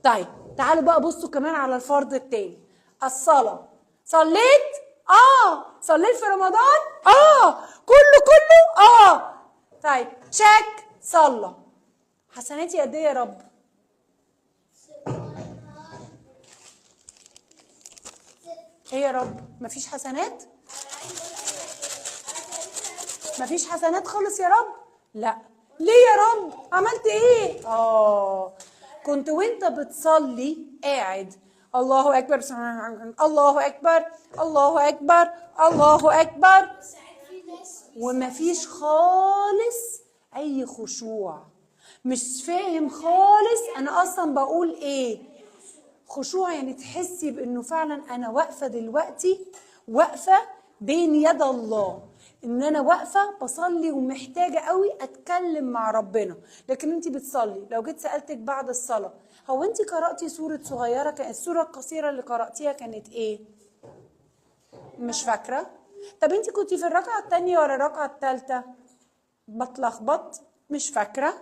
طيب تعالوا بقى بصوا كمان على الفرض التاني. الصلاة. صليت؟ صليت في رمضان؟ كله طيب تشيك. صلى. حسناتي قد ايه يا رب؟ ايه يا رب؟ مفيش حسنات؟ مفيش حسنات خالص يا رب؟ لا. ليه يا رب؟ عملت ايه؟ كنت وانت بتصلي قاعد الله اكبر الله اكبر الله اكبر الله اكبر، ومفيش خالص اي خشوع، مش فاهم خالص انا اصلا بقول ايه. خشوع يعني تحسي بانه فعلا انا واقفه دلوقتي، واقفه بين يد الله، ان انا واقفه بصلي ومحتاجه قوي اتكلم مع ربنا. لكن انت بتصلي، لو جيت سالتك بعد الصلاه هو انت قراتي سوره صغيره، كانت السوره القصيره اللي قراتيها كانت ايه؟ مش فاكره. طب انت كنتي في الركعه الثانيه ولا الركعه الثالثه؟ بتلخبط، مش فاكره.